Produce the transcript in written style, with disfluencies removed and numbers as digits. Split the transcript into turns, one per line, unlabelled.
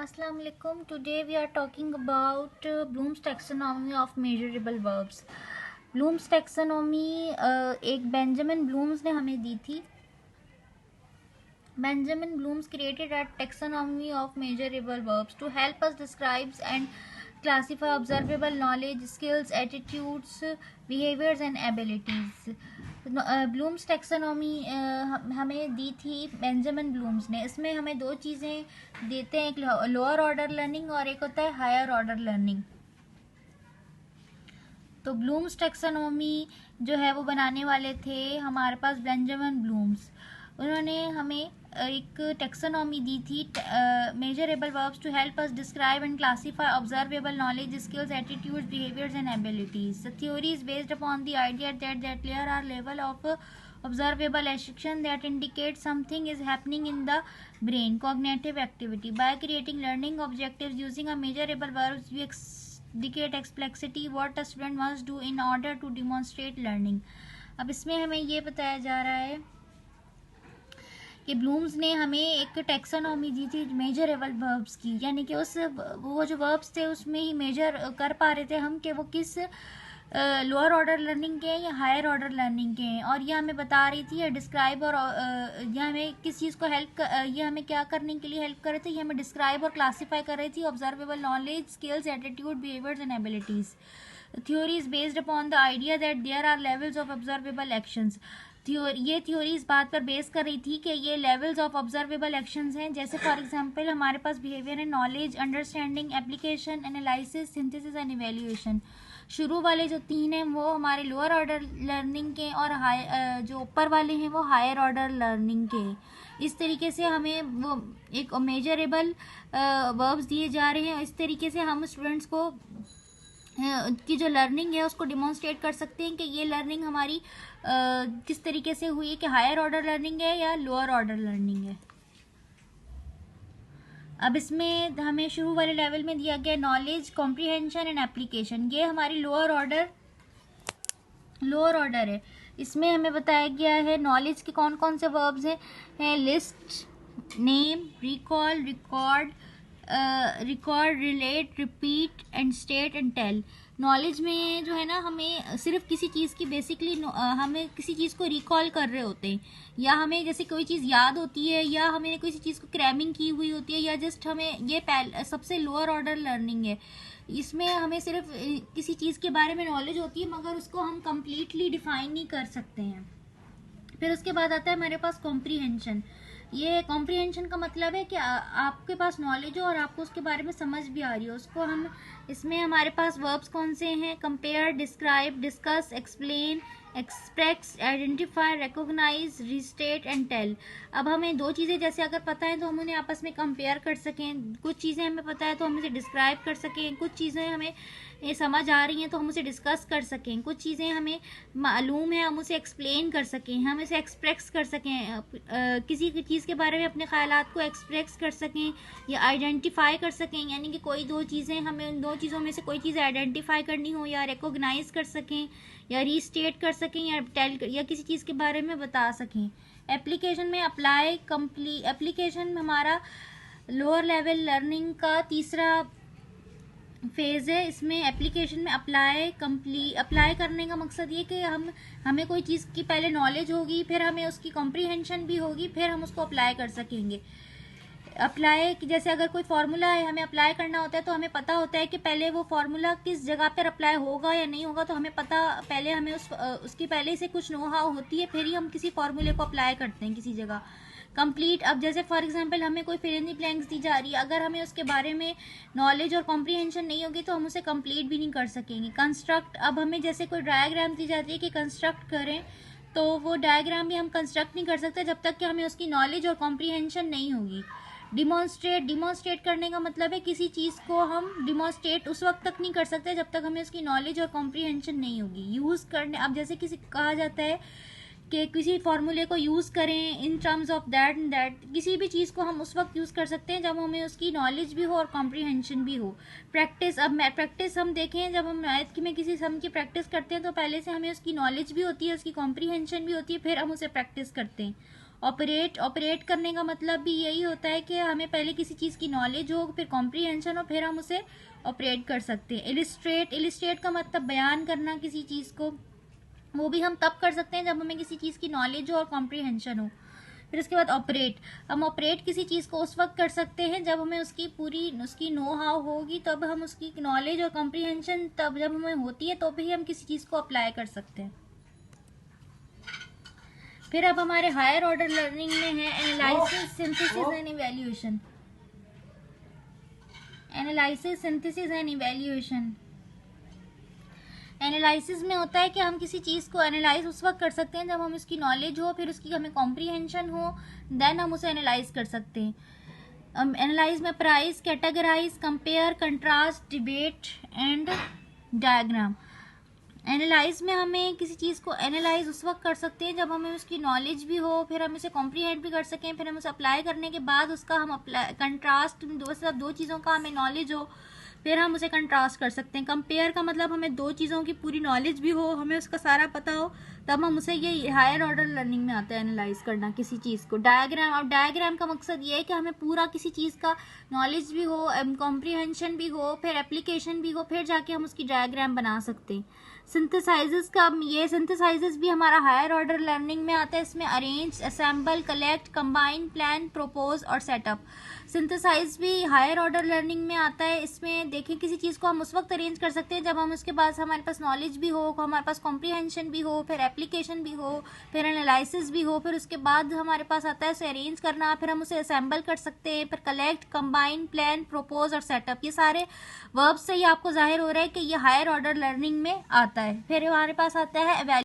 Assalamu alaikum. Today we are talking about Bloom's taxonomy of measurable verbs. Bloom's taxonomy एक Benjamin blooms ने हमें दी थी. Benjamin Bloom created a taxonomy of measurable verbs to help us describe and classify observable knowledge, skills, attitudes, behaviors and abilities. Blooms taxonomy हमें दी थी Benjamin blooms ने. इसमें हमें दो चीज़ें देते हैं, एक लोअर ऑर्डर लर्निंग और एक होता है हायर ऑर्डर लर्निंग. तो ब्लूम्स टेक्सोनॉमी जो है वो बनाने वाले थे हमारे पास बेंजामिन ब्लूम्स. उन्होंने हमें एक टेक्सोनॉमी दी थी, measurable verbs to help us describe and classify observable knowledge, skills, attitudes, behaviours and abilities. The theory is based upon the idea that there are level of observable action that indicates something is happening in the brain, cognitive activity. By creating learning objectives using a measurable verbs, we indicate complexity what a student must do in order to demonstrate learning. अब इसमें हमें ये बताया जा रहा है कि blooms ने हमें एक टेक्सोनॉमी दी थी मेजरेबल वर्ब्स की, यानी कि उस वो जो वर्ब्स थे उसमें ही मेजर कर पा रहे थे हम कि वो किस लोअर ऑर्डर लर्निंग के हैं या हायर ऑर्डर लर्निंग के हैं. और ये हमें बता रही थी ये डिस्क्राइब और ये हमें किस चीज़ को ये हमें क्या करने के लिए हेल्प कर रहे थे, ये हमें डिस्क्राइब और क्लासीफाई कर रही थी observable knowledge, skills, attitude, behaviours and abilities. Theory is based upon the idea that there are levels of observable actions. ये थ्योरी इस बात पर बेस कर रही थी कि ये लेवल्स ऑफ ऑब्जर्वेबल एक्शंस हैं. जैसे फॉर एग्जांपल हमारे पास behaviour and knowledge, understanding, application, analysis, synthesis and evaluation. शुरू वाले जो तीन हैं वो हमारे लोअर ऑर्डर लर्निंग के और जो ऊपर वाले हैं वो हायर ऑर्डर लर्निंग के. इस तरीके से हमें वो एक मेजरेबल वर्ब्स दिए जा रहे हैं. इस तरीके से हम स्टूडेंट्स को की जो लर्निंग है उसको डिमॉन्स्ट्रेट कर सकते हैं कि ये लर्निंग हमारी किस तरीके से हुई है, कि हायर ऑर्डर लर्निंग है या लोअर ऑर्डर लर्निंग है. अब इसमें हमें शुरू वाले लेवल में दिया गया नॉलेज, कॉम्प्रिहेंशन एंड एप्लीकेशन. ये हमारी लोअर ऑर्डर है. इसमें हमें बताया गया है नॉलेज के कौन कौन से वर्ब्स हैं, list, name, recall, record, relate, repeat and state and tell. Knowledge में जो है ना हमें सिर्फ किसी चीज़ की बेसिकली हमें किसी चीज़ को रिकॉल कर रहे होते हैं, या हमें जैसे कोई चीज़ याद होती है, या हमें किसी चीज़ को क्रैमिंग की हुई होती है, या जस्ट हमें ये सबसे लोअर ऑर्डर लर्निंग है. इसमें हमें सिर्फ किसी चीज़ के बारे में नॉलेज होती है मगर उसको हम कम्प्लीटली डिफाइन नहीं कर सकते हैं. फिर उसके बाद आता है हमारे पास कॉम्प्रीहेंशन. ये कॉम्प्रीहेंशन का मतलब है कि आपके पास नॉलेज हो और आपको उसके बारे में समझ भी आ रही हो. उसको हम इसमें हमारे पास वर्ब्स कौन से हैं, compare, describe, discuss, explain, express, identify, recognise, restate and tell. अब हमें दो चीज़ें जैसे अगर पता है तो हम उन्हें आपस में कंपेयर कर सकें, कुछ चीज़ें हमें पता है तो हम उसे डिस्क्राइब कर सकें, कुछ चीज़ें हमें ये समझ आ रही हैं तो हम उसे डिस्कस कर सकें, कुछ चीज़ें हमें मालूम है हम उसे एक्सप्लेन कर सकें, हम इसे एक्सप्रेस कर सकें, किसी चीज़ के बारे में अपने ख्यालात को एक्सप्रेस कर सकें या आइडेंटिफाई कर सकें. यानी कि कोई दो चीज़ें हमें उन दो चीज़ों में से कोई चीज़ आइडेंटिफाई करनी हो या रिकॉग्नाइज कर सकें या रीस्टेट कर सकें या टेल या किसी चीज़ के बारे में बता सकें. एप्लीकेशन में एप्लीकेशन हमारा लोअर लेवल लर्निंग का तीसरा फेज़ है. इसमें एप्लीकेशन में अप्लाई करने का मकसद ये कि हमें कोई चीज़ की पहले नॉलेज होगी, फिर हमें उसकी कॉम्प्रीहेंशन भी होगी, फिर हम उसको अप्लाई कर सकेंगे. अप्लाई कि जैसे अगर कोई फार्मूला है हमें अप्लाई करना होता है तो हमें पता होता है कि पहले वो फार्मूला किस जगह पर अप्लाई होगा या नहीं होगा, तो हमें पता पहले हमें उसकी पहले से कुछ नो हाउ होती है, फिर ही हम किसी फार्मूले को अप्लाई करते हैं किसी जगह. कंप्लीट, अब जैसे फॉर एग्जांपल हमें कोई फिल इन द ब्लैंक्स दी जा रही है, अगर हमें उसके बारे में नॉलेज और कॉम्प्रीहेंशन नहीं होगी तो हम उसे कंप्लीट भी नहीं कर सकेंगे. कंस्ट्रक्ट, अब हमें जैसे कोई डायग्राम दी जाती है कि कंस्ट्रक्ट करें, तो वो डायग्राम भी हम कंस्ट्रक्ट नहीं कर सकते जब तक कि हमें उसकी नॉलेज और कॉम्प्रीहेंशन नहीं होगी. डिमॉन्स्ट्रेट करने का मतलब है किसी चीज़ को हम डिमॉन्स्ट्रेट उस वक्त तक नहीं कर सकते जब तक हमें उसकी नॉलेज और कॉम्प्रीहेंशन नहीं होगी. यूज़ करने, अब जैसे किसी कहा जाता है कि किसी फार्मूले को यूज़ करें in terms of that and that, किसी भी चीज़ को हम उस वक्त यूज़ कर सकते हैं जब हमें उसकी नॉलेज भी हो और कॉम्प्रीहेंशन भी हो. प्रैक्टिस, अब प्रैक्टिस हम देखें, जब हम मैथ में किसी सम की प्रैक्टिस करते हैं तो पहले से हमें उसकी नॉलेज भी होती है, उसकी कॉम्प्रीहेंशन भी होती है, फिर हम उसे प्रैक्टिस करते हैं. ऑपरेट करने का मतलब भी यही होता है कि हमें पहले किसी चीज़ की नॉलेज हो, फिर कॉम्प्रीहेंशन हो, फिर हम उसे ऑपरेट कर सकते हैं। इलिस्ट्रेट का मतलब बयान करना किसी चीज़ को, वो भी हम तब कर सकते हैं जब हमें किसी चीज़ की नॉलेज हो और कॉम्प्रीहेंशन हो। फिर उसके बाद हम ऑपरेट किसी चीज़ को उस वक्त कर सकते हैं जब हमें उसकी नो हाउ होगी, तब हम उसकी नॉलेज और कॉम्प्रीहेंशन तब जब हमें होती है तो भी हम किसी चीज़ को अप्लाई कर सकते हैं। फिर अब हमारे हायर ऑर्डर लर्निंग में है analysis, synthesis and evaluation. Analysis, synthesis and evaluation. Analysis में होता है कि हम किसी चीज़ को एनालाइज उस वक्त कर सकते हैं जब हम उसकी नॉलेज हो, फिर उसकी हमें कॉम्प्रीहेंशन हो, देन हम उसे एनालाइज कर सकते हैं। एनालाइज में price, categorise, compare, contrast, debate and diagram. Analyse में हमें किसी चीज़ को एनालाइज उस वक्त कर सकते हैं जब हमें उसकी नॉलेज भी हो, फिर हम इसे कॉम्प्रीहेंड भी कर सकें, फिर हम उसे अप्लाई करने के बाद उसका हम अप्लाई कंट्रास्ट, दो चीज़ों का हमें नॉलेज हो, फिर हम उसे कंट्रास्ट कर सकते हैं। कंपेयर का मतलब हमें दो चीज़ों की पूरी नॉलेज भी हो, हमें उसका सारा पता हो, तब हम उसे, ये हायर ऑर्डर लर्निंग में आता है एनालाइज करना किसी चीज़ को। डायग्राम, और डायग्राम का मकसद ये है कि हमें पूरा किसी चीज़ का नॉलेज भी हो, कॉम्प्रीहेंशन भी हो, फिर एप्लीकेशन भी हो, फिर जाके हम उसकी डायग्राम बना सकते हैं। सिंथेसाइजेस भी हमारा हायर ऑर्डर लर्निंग में आता है। इसमें arrange, assemble, collect, combine, plan, propose और सेटअप। सिंथेसाइज भी हायर ऑर्डर लर्निंग में आता है। इसमें देखें, किसी चीज़ को हम उस वक्त अरेंज कर सकते हैं जब हम उसके पास, हमारे पास नॉलेज भी हो, हमारे पास कॉम्प्रीहेंशन भी हो, फिर एप्लीकेशन भी हो, फिर एनालिसिस भी हो, फिर उसके बाद हमारे पास आता है उसे अरेंज करना, फिर हम उसे असेंबल कर सकते हैं, फिर कलेक्ट, कंबाइन, प्लान, प्रोपोज और सेटअप। ये सारे वर्ब्स से ही आपको जाहिर हो रहा है कि ये हायर ऑर्डर लर्निंग में आता है। फिर हमारे पास आता है